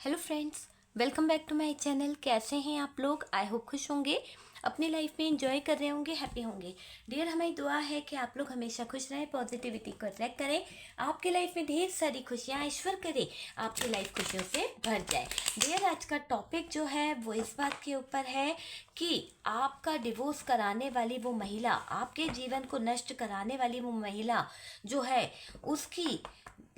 Hello friends, welcome back to my channel. कैसे हैं आप लोग? आई होप खुश होंगे, अपनी लाइफ में एंजॉय कर रहे होंगे, हैप्पी होंगे। डियर, हमारी दुआ है कि आप लोग हमेशा खुश रहें, पॉजिटिविटी को अट्रैक्ट करें, आपके लाइफ में ढेर सारी खुशियाँ ऐश्वर्य करें, आपकी लाइफ खुशियों से भर जाए। डियर, आज का टॉपिक जो है वो इस बात के ऊपर है कि आपका डिवोर्स कराने वाली वो महिला, आपके जीवन को नष्ट कराने वाली वो महिला जो है, उसकी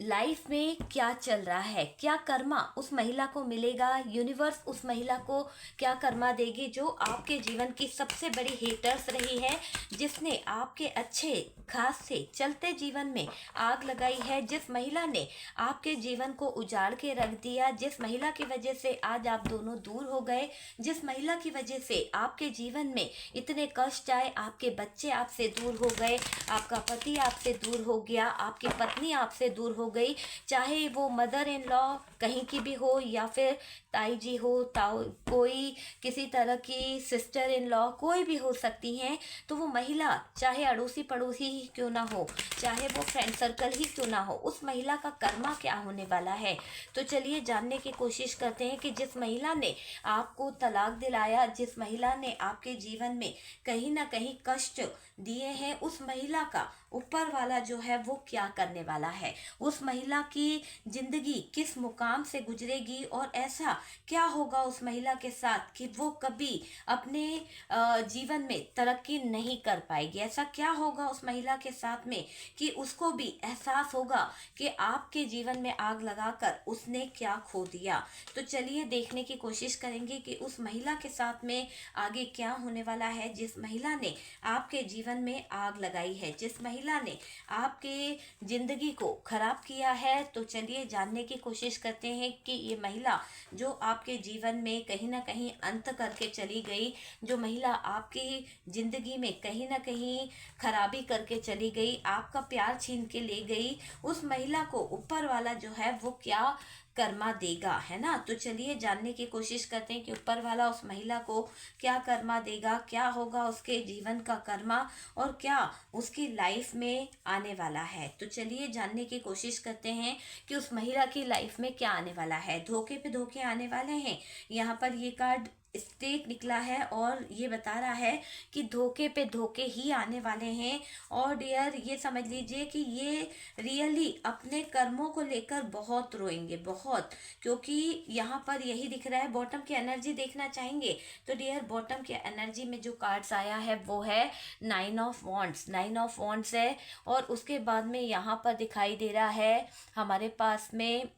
लाइफ में क्या चल रहा है, क्या कर्मा उस महिला को मिलेगा, यूनिवर्स उस महिला को क्या कर्मा देगी जो आपके जीवन की सबसे बड़ी हेटर्स रही है, जिसने आपके अच्छे खास से चलते जीवन में आग लगाई है, जिस महिला ने आपके जीवन को उजाड़ के रख दिया, जिस महिला की वजह से आज आप दोनों दूर हो गए, जिस महिला की वजह से आपके जीवन में इतने कष्ट आए, आपके बच्चे आपसे दूर हो गए, आपका पति आपसे दूर हो गया, आपकी पत्नी आपसे दूर हो गई, चाहे वो मदर इन लॉ कहीं की भी हो या फिर ताई जी हो, ताऊ, कोई किसी तरह की सिस्टर इन लॉ कोई भी हो सकती हैं। तो वो महिला चाहे अड़ोसी पड़ोसी ही क्यों ना हो, चाहे वो फ्रेंड सर्कल ही क्यों ना हो, उस महिला का कर्मा क्या होने वाला है। तो चलिए जानने की कोशिश करते हैं कि जिस महिला ने आपको तलाक दिलाया, जिस महिला ने आपके जीवन में कहीं ना कहीं कष्ट दिए हैं, उस महिला का ऊपर वाला जो है वो क्या करने वाला है, उस महिला की जिंदगी किस मुकाम से गुजरेगी और ऐसा क्या होगा उस महिला के साथ कि वो कभी अपने जीवन में तरक्की नहीं कर पाएगी। ऐसा क्या होगा उस महिला के साथ में कि उसको भी एहसास होगा कि आपके जीवन में आग लगाकर उसने क्या खो दिया। तो चलिए देखने की कोशिश करेंगे कि उस महिला के साथ में आगे क्या होने वाला है, जिस महिला ने आपके जीवन में आग लगाई है, जिस महिला ने आपके जिंदगी को खराब किया है। तो चलिए जानने की कोशिश करते हैं कि ये महिला जो आपके जीवन में कहीं ना कहीं अंत करके चली गई, जो महिला आपकी जिंदगी में कहीं ना कहीं खराबी करके चली गई, आपका प्यार छीन के ले गई, उस महिला को ऊपर वाला जो है वो क्या कर्मा देगा, है ना। तो चलिए जानने की कोशिश करते हैं कि ऊपर वाला उस महिला को क्या कर्मा देगा, क्या होगा उसके जीवन का कर्मा और क्या उसकी लाइफ में आने वाला है। तो चलिए जानने की कोशिश करते हैं कि उस महिला की लाइफ में क्या आने वाला है। धोखे पे धोखे आने वाले हैं, यहाँ पर ये कार्ड स्टेट निकला है और ये बता रहा है कि धोखे पे धोखे ही आने वाले हैं। और डियर, ये समझ लीजिए कि ये रियली अपने कर्मों को लेकर बहुत रोएंगे, बहुत, क्योंकि यहाँ पर यही दिख रहा है। बॉटम की एनर्जी देखना चाहेंगे तो डियर, बॉटम की एनर्जी में जो कार्ड्स आया है वो है 9 ऑफ वॉन्ड्स। 9 ऑफ वॉन्ड्स है और उसके बाद में यहाँ पर दिखाई दे रहा है हमारे पास में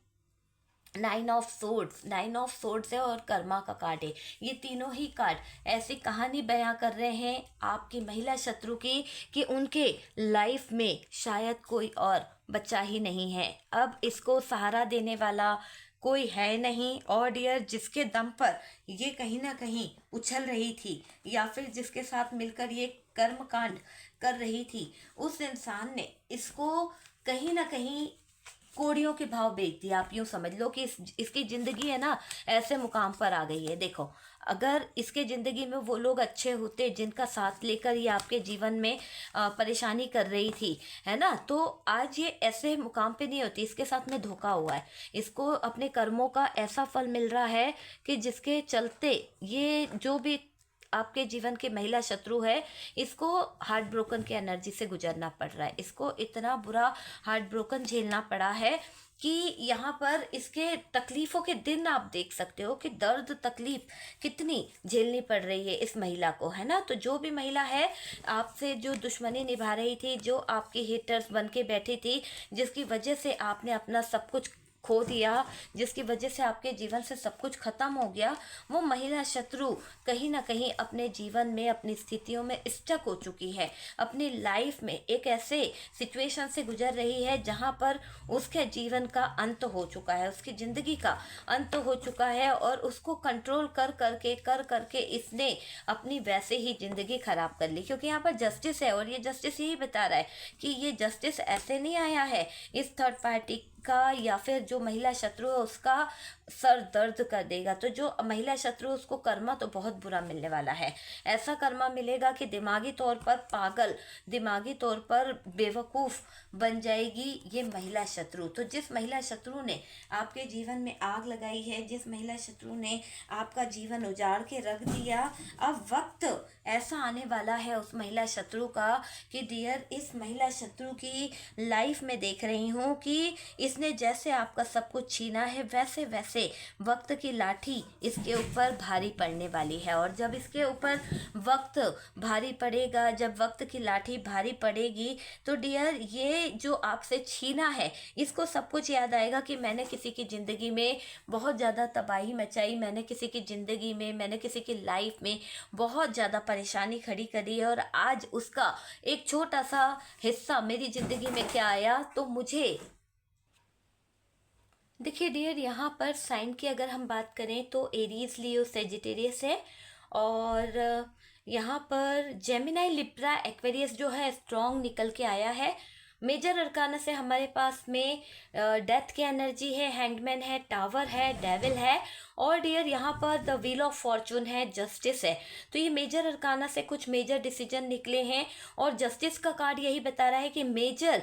9 ऑफ सोर्ड्स। 9 ऑफ सोर्ड्स है और कर्मा का कार्ड है। ये तीनों ही कार्ड ऐसी कहानी बयां कर रहे हैं आपकी महिला शत्रु की कि उनके लाइफ में शायद कोई और बच्चा ही नहीं है, अब इसको सहारा देने वाला कोई है नहीं। और डियर, जिसके दम पर ये कहीं ना कहीं उछल रही थी या फिर जिसके साथ मिलकर ये कर्म कांड कर रही थी, उस इंसान ने इसको कहीं ना कहीं कोड़ियों के भाव बेच दिया। आप यूँ समझ लो कि इसकी ज़िंदगी है ना ऐसे मुकाम पर आ गई है। देखो, अगर इसके ज़िंदगी में वो लोग अच्छे होते जिनका साथ लेकर ये आपके जीवन में परेशानी कर रही थी, है ना, तो आज ये ऐसे मुकाम पे नहीं होती। इसके साथ में धोखा हुआ है, इसको अपने कर्मों का ऐसा फल मिल रहा है कि जिसके चलते ये जो भी आपके जीवन के महिला शत्रु है, इसको हार्ट ब्रोकन की एनर्जी से गुजरना पड़ रहा है। इसको इतना बुरा हार्ट ब्रोकन झेलना पड़ा है कि यहाँ पर इसके तकलीफ़ों के दिन आप देख सकते हो कि दर्द तकलीफ कितनी झेलनी पड़ रही है इस महिला को, है ना। तो जो भी महिला है आपसे जो दुश्मनी निभा रही थी, जो आपकी हेटर्स बन के बैठी थी, जिसकी वजह से आपने अपना सब कुछ खो दिया, जिसकी वजह से आपके जीवन से सब कुछ खत्म हो गया, वो महिला शत्रु कहीं ना कहीं अपने जीवन में अपनी स्थितियों में स्टक हो चुकी है, अपनी लाइफ में एक ऐसे सिचुएशन से गुजर रही है जहां पर उसके जीवन का अंत हो चुका है, उसकी ज़िंदगी का अंत हो चुका है और उसको कंट्रोल कर करके इसने अपनी वैसे ही ज़िंदगी ख़राब कर ली। क्योंकि यहाँ पर जस्टिस है और ये जस्टिस यही बता रहा है कि ये जस्टिस ऐसे नहीं आया है इस थर्ड पार्टी का या फिर जो महिला शत्रु है उसका सर दर्द कर देगा। तो जो महिला शत्रु उसको कर्मा तो बहुत बुरा मिलने वाला है। ऐसा कर्मा मिलेगा कि दिमागी तौर पर पागल, दिमागी तौर पर बेवकूफ़ बन जाएगी ये महिला शत्रु। तो जिस महिला शत्रु ने आपके जीवन में आग लगाई है, जिस महिला शत्रु ने आपका जीवन उजाड़ के रख दिया, अब वक्त ऐसा आने वाला है उस महिला शत्रु का कि डियर, इस महिला शत्रु की लाइफ में देख रही हूँ कि इसने जैसे आपका सब कुछ छीना है वैसे वैसे वक्त की लाठी इसके ऊपर भारी पड़ने वाली है। और जब इसके ऊपर वक्त भारी पड़ेगा, जब वक्त की लाठी भारी पड़ेगी, तो डियर ये जो आपसे छीना है इसको सब कुछ याद आएगा कि मैंने किसी की ज़िंदगी में बहुत ज़्यादा तबाही मचाई, मैंने किसी की ज़िंदगी में, मैंने किसी की लाइफ में बहुत ज़्यादा परेशानी खड़ी करी है, और आज उसका एक छोटा सा हिस्सा मेरी ज़िंदगी में क्या आया। तो मुझे देखिए डियर, यहाँ पर साइन की अगर हम बात करें तो एरीज, लियो, सेजिटेरियस है। और यहाँ पर जेमिनाई, लिब्रा, एक्वेरियस जो है स्ट्रॉन्ग निकल के आया है। मेजर अरकाना से हमारे पास में डेथ की एनर्जी है, हैंगमैन है, टावर है, डेविल है, और डियर यहाँ पर द व्हील ऑफ फॉर्चून है, जस्टिस है। तो ये मेजर अरकाना से कुछ मेजर डिसीजन निकले हैं, और जस्टिस का कार्ड यही बता रहा है कि मेजर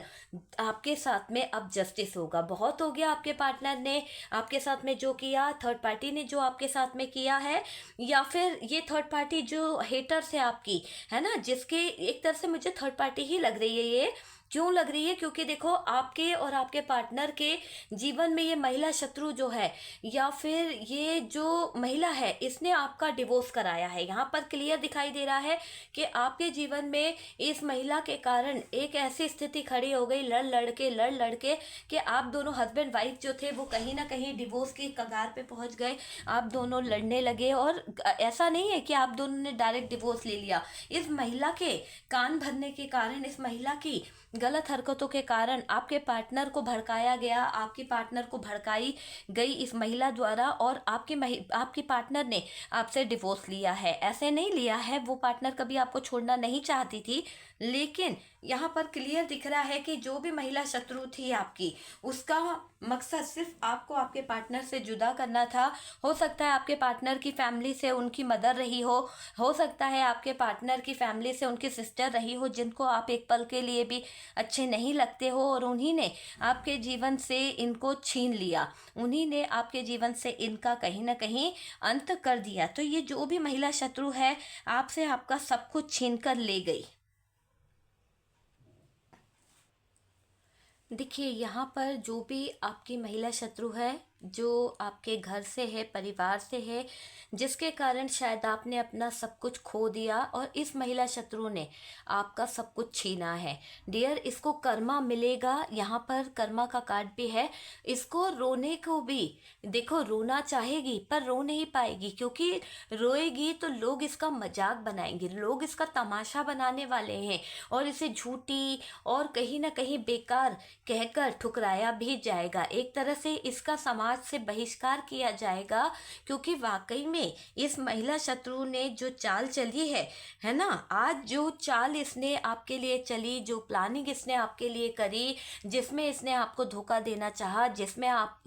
आपके साथ में अब जस्टिस होगा। बहुत हो गया आपके पार्टनर ने आपके साथ में जो किया, थर्ड पार्टी ने जो आपके साथ में किया है, या फिर ये थर्ड पार्टी जो हेटर्स है आपकी, है ना, जिसके एक तरह से मुझे थर्ड पार्टी ही लग रही है। ये क्यों लग रही है? क्योंकि देखो आपके और आपके पार्टनर के जीवन में ये महिला शत्रु जो है, या फिर ये जो महिला है, इसने आपका डिवोर्स कराया है। यहाँ पर क्लियर दिखाई दे रहा है कि आपके जीवन में इस महिला के कारण एक ऐसी स्थिति खड़ी हो गई, लड़ लड़ के कि आप दोनों हस्बैंड वाइफ जो थे वो कहीं ना कहीं डिवोर्स की कगार पे पहुंच गए। आप दोनों लड़ने लगे, और ऐसा नहीं है कि आप दोनों ने डायरेक्ट डिवोर्स ले लिया। इस महिला के कान भरने के कारण, इस महिला की गलत हरकतों के कारण आपके पार्टनर को भड़काया गया, आपकी पार्टनर को भड़काई गई इस महिला द्वारा, और आपकी पार्टनर ने आपसे डिवोर्स लिया है। ऐसे नहीं लिया है, वो पार्टनर कभी आपको छोड़ना नहीं चाहती थी, लेकिन यहाँ पर क्लियर दिख रहा है कि जो भी महिला शत्रु थी आपकी, उसका मकसद सिर्फ आपको आपके पार्टनर से जुदा करना था। हो सकता है आपके पार्टनर की फैमिली से उनकी मदर रही हो सकता है आपके पार्टनर की फैमिली से उनकी सिस्टर रही हो, जिनको आप एक पल के लिए भी अच्छे नहीं लगते हो, और उन्हीं ने आपके जीवन से इनको छीन लिया, उन्हीं ने आपके जीवन से इनका कहीं ना कहीं अंत कर दिया। तो ये जो भी महिला शत्रु है आपसे आपका सब कुछ छीन कर ले गई। देखिए यहाँ पर जो भी आपकी महिला शत्रु है, जो आपके घर से है, परिवार से है, जिसके कारण शायद आपने अपना सब कुछ खो दिया, और इस महिला शत्रु ने आपका सब कुछ छीना है। डियर, इसको कर्मा मिलेगा। यहाँ पर कर्मा का कार्ड भी है। इसको रोने को भी, देखो रोना चाहेगी पर रो नहीं पाएगी, क्योंकि रोएगी तो लोग इसका मजाक बनाएंगे, लोग इसका तमाशा बनाने वाले हैं, और इसे झूठी और कहीं ना कहीं बेकार कहकर ठुकराया भी जाएगा। एक तरह से इसका समाज से बहिष्कार किया जाएगा, क्योंकि वाकई में इस महिला शत्रु ने जो चाल चली है ना, आज जो चाल इसने आपके लिए चली, जो प्लानिंग इसने आपके लिए करी, जिसमें इसने आपको धोखा देना चाहा, जिसमें आप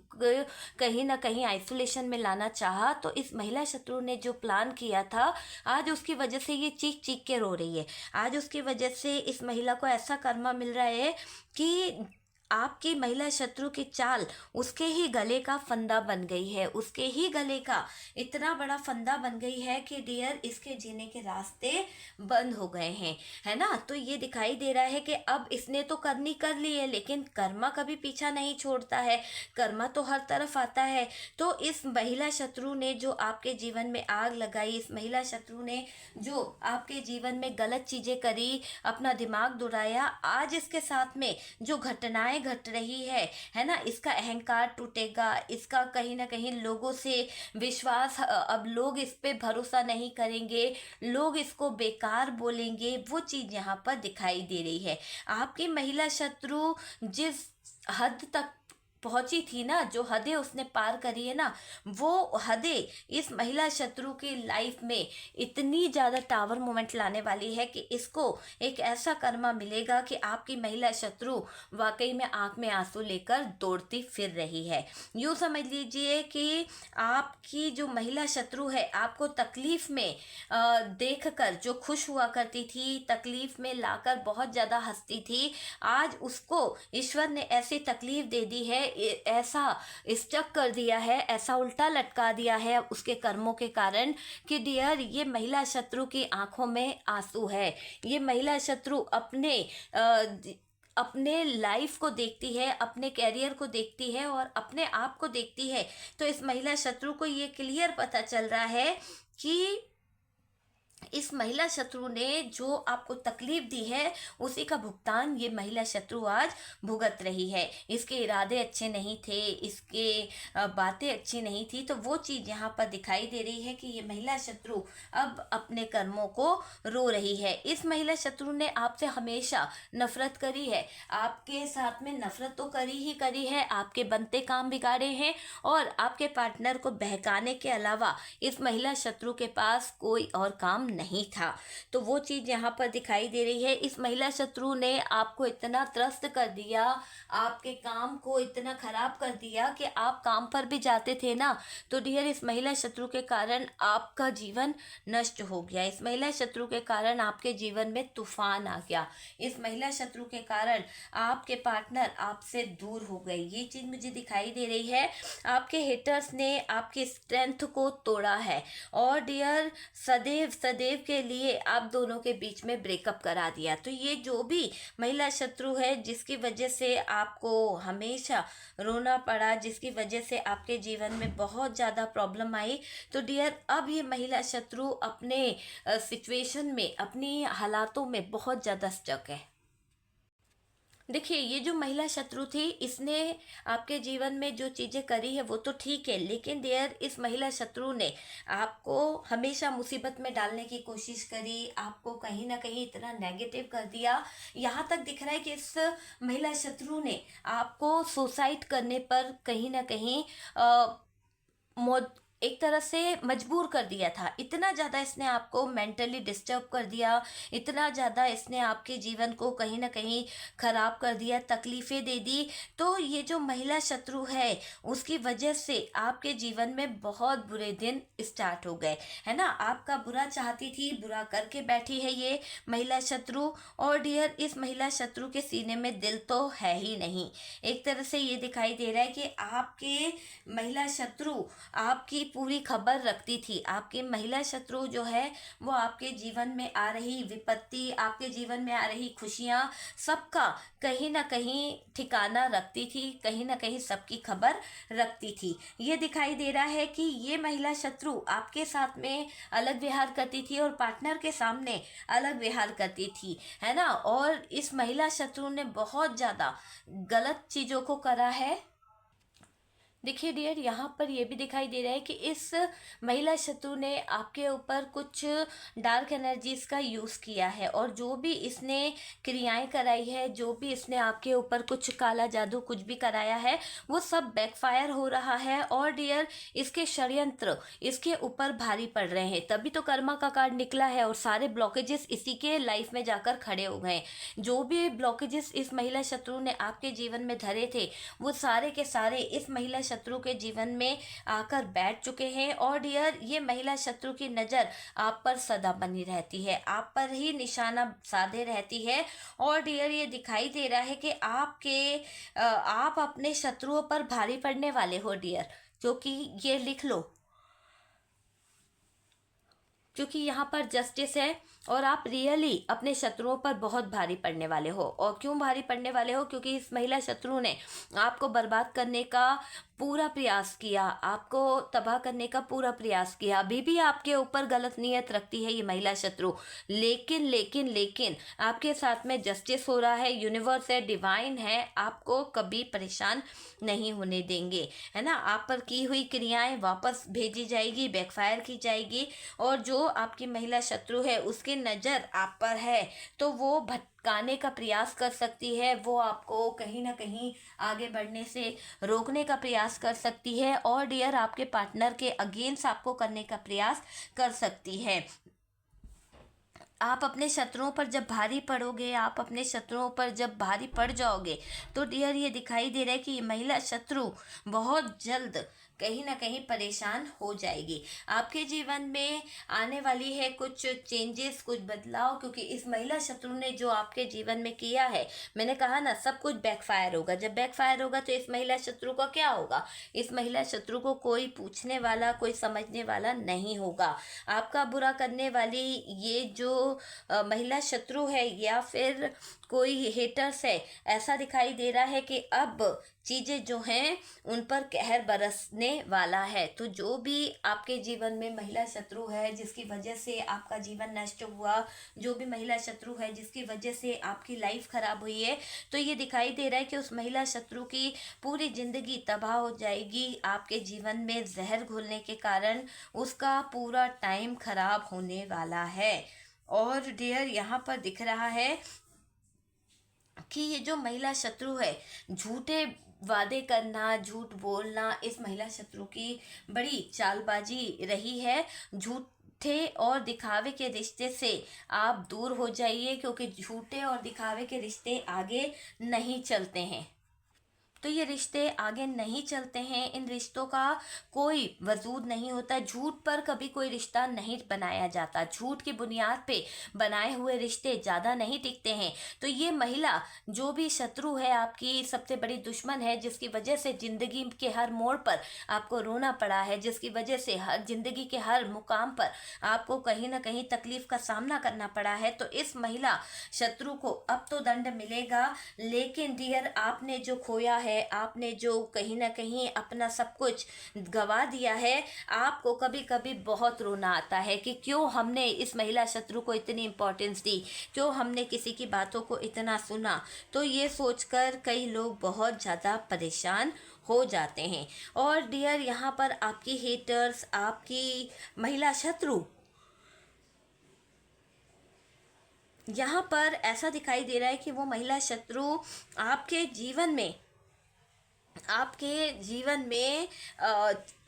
कहीं ना कहीं आइसोलेशन में लाना चाहा, तो इस महिला शत्रु ने जो प्लान किया था, आज उसकी वजह से ये चीख चीख के रो रही है। आज उसकी वजह से इस महिला को ऐसा कर्मा मिल रहा है कि आपकी महिला शत्रु की चाल उसके ही गले का फंदा बन गई है, उसके ही गले का इतना बड़ा फंदा बन गई है कि डियर इसके जीने के रास्ते बंद हो गए हैं, है ना। तो ये दिखाई दे रहा है कि अब इसने तो करनी कर ली है, लेकिन कर्मा कभी पीछा नहीं छोड़ता है, कर्मा तो हर तरफ आता है। तो इस महिला शत्रु ने जो आपके जीवन में आग लगाई, इस महिला शत्रु ने जो आपके जीवन में गलत चीज़ें करी, अपना दिमाग दौड़ाया, आज इसके साथ में जो घटनाएं घट रही है ना, इसका अहंकार टूटेगा, इसका कहीं ना कहीं लोगों से विश्वास, अब लोग इस पे भरोसा नहीं करेंगे, लोग इसको बेकार बोलेंगे, वो चीज़ यहाँ पर दिखाई दे रही है। आपकी महिला शत्रु जिस हद तक पहुंची थी ना, जो हदें उसने पार करी है ना, वो हदें इस महिला शत्रु की लाइफ में इतनी ज़्यादा टावर मोमेंट लाने वाली है कि इसको एक ऐसा कर्मा मिलेगा कि आपकी महिला शत्रु वाकई में आंख में आंसू लेकर दौड़ती फिर रही है। यूँ समझ लीजिए कि आपकी जो महिला शत्रु है, आपको तकलीफ में देखकर जो खुश हुआ करती थी, तकलीफ में लाकर बहुत ज़्यादा हंसती थी, आज उसको ईश्वर ने ऐसी तकलीफ दे दी है, ऐसा स्टक कर दिया है, ऐसा उल्टा लटका दिया है उसके कर्मों के कारण कि डियर, ये महिला शत्रु की आंखों में आंसू है। ये महिला शत्रु अपने लाइफ को देखती है, अपने कैरियर को देखती है और अपने आप को देखती है। तो इस महिला शत्रु को ये क्लियर पता चल रहा है कि इस महिला शत्रु ने जो आपको तकलीफ दी है, उसी का भुगतान ये महिला शत्रु आज भुगत रही है। इसके इरादे अच्छे नहीं थे, इसके बातें अच्छी नहीं थी, तो वो चीज़ यहाँ पर दिखाई दे रही है कि ये महिला शत्रु अब अपने कर्मों को रो रही है। इस महिला शत्रु ने आपसे हमेशा नफरत करी है, आपके साथ में नफरत तो करी ही करी है, आपके बनते काम बिगाड़े हैं और आपके पार्टनर को बहकाने के अलावा इस महिला शत्रु के पास कोई और काम नहीं था। तो वो चीज़ यहाँ पर दिखाई दे रही है। इस महिला शत्रु ने आपको इतना त्रस्त कर दिया, आपके काम को इतना खराब कर दिया कि आप काम पर भी जाते थे ना, तो डियर, इस महिला शत्रु के कारण आपका जीवन नष्ट हो गया। इस महिला शत्रु के कारण आपके जीवन में तूफान आ गया। इस महिला शत्रु के कारण आपके पार्टनर आपसे दूर हो गए। ये चीज़ मुझे दिखाई दे रही है। आपके हेटर्स ने आपकी स्ट्रेंथ को तोड़ा है और डियर, सदैव सदैव के लिए आप दोनों के बीच में ब्रेकअप करा दिया। तो ये जो भी महिला शत्रु है, जिसकी वजह से आपको हमेशा रोना पड़ा, जिसकी वजह से आपके जीवन में बहुत ज़्यादा प्रॉब्लम आई, तो डियर, अब ये महिला शत्रु अपने सिचुएशन में, अपनी हालातों में बहुत ज़्यादा स्टक है। देखिए, ये जो महिला शत्रु थी, इसने आपके जीवन में जो चीज़ें करी है वो तो ठीक है, लेकिन देयर, इस महिला शत्रु ने आपको हमेशा मुसीबत में डालने की कोशिश करी, आपको कहीं ना कहीं इतना नेगेटिव कर दिया। यहाँ तक दिख रहा है कि इस महिला शत्रु ने आपको सुसाइड करने पर कहीं ना कहीं मौत एक तरह से मजबूर कर दिया था। इतना ज़्यादा इसने आपको मेंटली डिस्टर्ब कर दिया, इतना ज़्यादा इसने आपके जीवन को कहीं ना कहीं ख़राब कर दिया, तकलीफ़ें दे दी। तो ये जो महिला शत्रु है, उसकी वजह से आपके जीवन में बहुत बुरे दिन स्टार्ट हो गए, है ना। आपका बुरा चाहती थी, बुरा करके बैठी है ये महिला शत्रु। और डियर, इस महिला शत्रु के सीने में दिल तो है ही नहीं। एक तरह से ये दिखाई दे रहा है कि आपके महिला शत्रु आपकी पूरी खबर रखती थी। आपकी महिला शत्रु जो है, वो आपके जीवन में आ रही विपत्ति, आपके जीवन में आ रही खुशियाँ, सबका कहीं ना कहीं ठिकाना रखती थी, कहीं ना कहीं सबकी खबर रखती थी। ये दिखाई दे रहा है कि ये महिला शत्रु आपके साथ में अलग व्यवहार करती थी और पार्टनर के सामने अलग व्यवहार करती थी, है ना। और इस महिला शत्रु ने बहुत ज़्यादा गलत चीज़ों को करा है। देखिए डियर, यहाँ पर ये भी दिखाई दे रहा है कि इस महिला शत्रु ने आपके ऊपर कुछ डार्क एनर्जीज का यूज़ किया है और जो भी इसने क्रियाएं कराई है, जो भी इसने आपके ऊपर कुछ काला जादू कुछ भी कराया है, वो सब बैकफायर हो रहा है। और डियर, इसके षड्यंत्र इसके ऊपर भारी पड़ रहे हैं, तभी तो कर्मा का कार्ड निकला है और सारे ब्लॉकेजेस इसी के लाइफ में जाकर खड़े हो गए। जो भी ब्लॉकेजेस इस महिला शत्रु ने आपके जीवन में धरे थे, वो सारे के सारे इस महिला शत्रु के जीवन में आकर बैठ चुके हैं। और डियर, ये महिला शत्रु की नज़र आप पर सदा बनी रहती है, आप पर ही निशाना साधे रहती है। और डियर, ये दिखाई दे रहा है कि आप अपने शत्रुओं पर भारी पड़ने वाले हो डियर, क्योंकि ये लिख लो, क्योंकि यहाँ पर जस्टिस है और आप रियली अपने शत्रुओं पर बहुत भारी पड़ने वाले हो। और क्यों भारी पड़ने वाले हो? क्योंकि इस महिला शत्रु ने आपको बर्बाद करने का पूरा प्रयास किया, आपको तबाह करने का पूरा प्रयास किया। अभी भी आपके ऊपर गलत नीयत रखती है ये महिला शत्रु, लेकिन लेकिन लेकिन आपके साथ में जस्टिस हो रहा है, यूनिवर्स है, डिवाइन है, आपको कभी परेशान नहीं होने देंगे, है ना। आप पर की हुई क्रियाएं वापस भेजी जाएगी, बैकफायर की जाएगी। और जो आपकी महिला शत्रु है उसकी नज़र आप पर है, तो वो भटकाने का प्रयास कर सकती है, वो आपको कहीं ना कहीं आगे बढ़ने से रोकने का प्रयास कर सकती है, और डियर आपके पार्टनर के अगेंस्ट आपको करने का प्रयास कर सकती है। आप अपने शत्रुओं पर जब भारी पड़ोगे, आप अपने शत्रुओं पर जब भारी पड़ जाओगे, तो डियर ये दिखाई दे रहा है कि ये महिला शत्रु बहुत जल्द कहीं ना कहीं परेशान हो जाएगी। आपके जीवन में आने वाली है कुछ चेंजेस, कुछ बदलाव, क्योंकि इस महिला शत्रु ने जो आपके जीवन में किया है, मैंने कहा ना सब कुछ बैकफायर होगा। जब बैकफायर होगा तो इस महिला शत्रु का क्या होगा? इस महिला शत्रु को कोई पूछने वाला, कोई समझने वाला नहीं होगा। आपका बुरा करने वाली ये जो महिला शत्रु है या फिर कोई हेटर्स है, ऐसा दिखाई दे रहा है कि अब चीज़ें जो हैं उन पर कहर बरसने वाला है। तो जो भी आपके जीवन में महिला शत्रु है जिसकी वजह से आपका जीवन नष्ट हुआ, जो भी महिला शत्रु है जिसकी वजह से आपकी लाइफ खराब हुई है, तो ये दिखाई दे रहा है कि उस महिला शत्रु की पूरी ज़िंदगी तबाह हो जाएगी। आपके जीवन में जहर घुलने के कारण उसका पूरा टाइम खराब होने वाला है। और डियर यहाँ पर दिख रहा है कि ये जो महिला शत्रु है, झूठे वादे करना, झूठ बोलना, इस महिला शत्रु की बड़ी चालबाजी रही है। झूठे और दिखावे के रिश्ते से आप दूर हो जाइए, क्योंकि झूठे और दिखावे के रिश्ते आगे नहीं चलते हैं। तो ये रिश्ते आगे नहीं चलते हैं, इन रिश्तों का कोई वजूद नहीं होता। झूठ पर कभी कोई रिश्ता नहीं बनाया जाता, झूठ की बुनियाद पे बनाए हुए रिश्ते ज़्यादा नहीं टिकते हैं। तो ये महिला जो भी शत्रु है, आपकी सबसे बड़ी दुश्मन है, जिसकी वजह से ज़िंदगी के हर मोड़ पर आपको रोना पड़ा है, जिसकी वजह से हर ज़िंदगी के हर मुकाम पर आपको कहीं ना कहीं तकलीफ़ का सामना करना पड़ा है, तो इस महिला शत्रु को अब तो दंड मिलेगा। लेकिन डियर आपने जो खोया है, आपने जो कहीं ना कहीं अपना सब कुछ गवा दिया है, आपको कभी कभी बहुत रोना आता है कि क्यों हमने इस महिला शत्रु को इतनी इम्पोर्टेंस दी, क्यों हमने किसी की बातों को इतना सुना। तो ये सोचकर कई लोग बहुत ज़्यादा परेशान हो जाते हैं। और डियर यहाँ पर आपकी हेटर्स, आपकी महिला शत्रु, यहाँ पर ऐसा दिखाई दे रहा है कि वो महिला शत्रु आपके जीवन में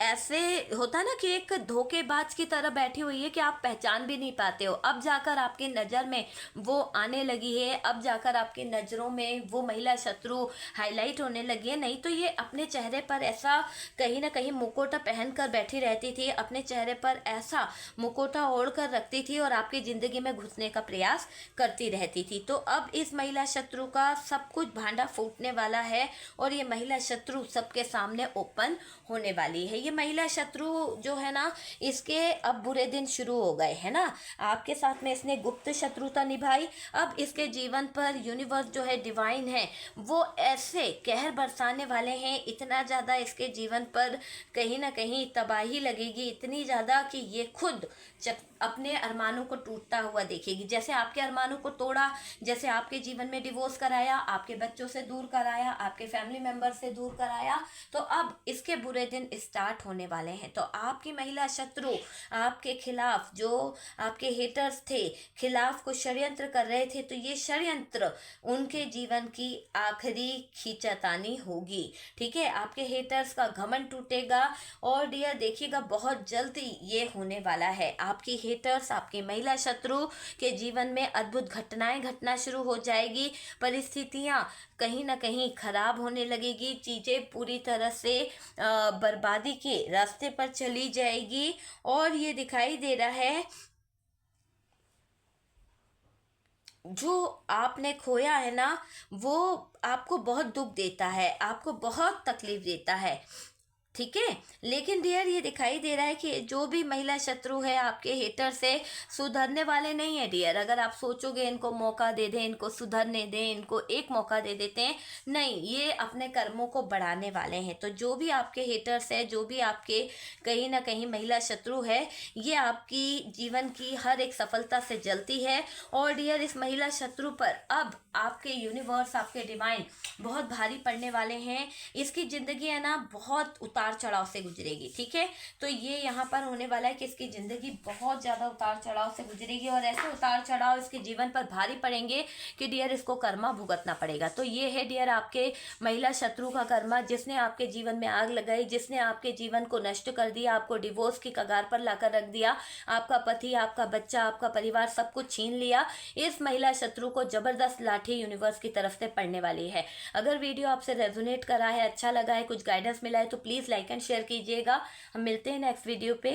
ऐसे होता ना कि एक धोखेबाज की तरह बैठी हुई है कि आप पहचान भी नहीं पाते हो। अब जाकर आपकी नज़र में वो आने लगी है, अब जाकर आपकी नज़रों में वो महिला शत्रु हाईलाइट होने लगी है। नहीं तो ये अपने चेहरे पर ऐसा कहीं ना कहीं मुखौटा पहन कर बैठी रहती थी, अपने चेहरे पर ऐसा मुखौटा ओढ़ कर रखती थी और आपकी ज़िंदगी में घुसने का प्रयास करती रहती थी। तो अब इस महिला शत्रु का सब कुछ भांडा फूटने वाला है और ये महिला शत्रु सबके सामने ओपन होने वाली है। ये महिला शत्रु जो है ना, इसके अब बुरे दिन शुरू हो गए है ना। आपके साथ में इसने गुप्त शत्रुता निभाई, अब इसके जीवन पर यूनिवर्स जो है, डिवाइन है, वो ऐसे कहर बरसाने वाले हैं, इतना ज़्यादा इसके जीवन पर कहीं ना कहीं तबाही लगेगी, इतनी ज़्यादा कि ये खुद अपने अरमानों को टूटता हुआ देखेगी। जैसे आपके अरमानों को तोड़ा, जैसे आपके जीवन में डिवोर्स कराया, आपके बच्चों से दूर कराया, आपके फैमिली मेम्बर से दूर कराया, तो अब इसके बुरे दिन स्टार्ट होने वाले हैं। तो आपकी महिला शत्रु आपके खिलाफ, जो आपके हेटर्स थे, खिलाफ कुछ षड्यंत्र कर रहे थे, तो ये षड्यंत्र उनके जीवन की आखिरी खींचातानी होगी। ठीक है, आपके हेटर्स का घमंड टूटेगा और डियर देखिएगा बहुत जल्दी ये होने वाला है। आपकी हेटर्स, आपके महिला शत्रु के जीवन में अद्भुत घटनाएं घटना शुरू हो जाएगी, परिस्थितियां कहीं ना कहीं खराब होने लगेगी, चीज़ें पूरी तरह से बर्बादी के रास्ते पर चली जाएगी। और ये दिखाई दे रहा है जो आपने खोया है ना, वो आपको बहुत दुख देता है, आपको बहुत तकलीफ देता है। ठीक है, लेकिन डियर ये दिखाई दे रहा है कि जो भी महिला शत्रु है आपके हेटर से सुधरने वाले नहीं है डियर। अगर आप सोचोगे इनको मौका दे दें, इनको सुधरने दें, इनको एक मौका दे देते हैं, नहीं, ये अपने कर्मों को बढ़ाने वाले हैं। तो जो भी आपके हेटर्स है, जो भी आपके कहीं ना कहीं महिला शत्रु है, ये आपकी जीवन की हर एक सफलता से जलती है। और डियर इस महिला शत्रु पर अब आपके यूनिवर्स, आपके डिवाइन बहुत भारी पड़ने वाले हैं। इसकी ज़िंदगी है ना बहुत उतार चढ़ाव से गुजरेगी, ठीक है। तो ये यहाँ पर होने वाला है कि इसकी ज़िंदगी बहुत ज़्यादा उतार चढ़ाव से गुजरेगी और ऐसे उतार चढ़ाव इसके जीवन पर भारी पड़ेंगे कि डियर इसको कर्मा भुगतना पड़ेगा। तो ये है डियर आपके महिला शत्रु का कर्मा, जिसने आपके जीवन में आग लगाई, जिसने आपके जीवन को नष्ट कर दिया, आपको डिवोर्स की कगार पर लाकर रख दिया, आपका पति, आपका बच्चा, आपका परिवार सब कुछ छीन लिया। इस महिला शत्रु को जबरदस्त लाठी यूनिवर्स की तरफ से पड़ने वाली है। अगर वीडियो आपसे रेजोनेट करा है, अच्छा लगा है, कुछ गाइडेंस मिला है तो प्लीज़ लाइक एंड शेयर कीजिएगा। हम मिलते हैं नेक्स्ट वीडियो पे।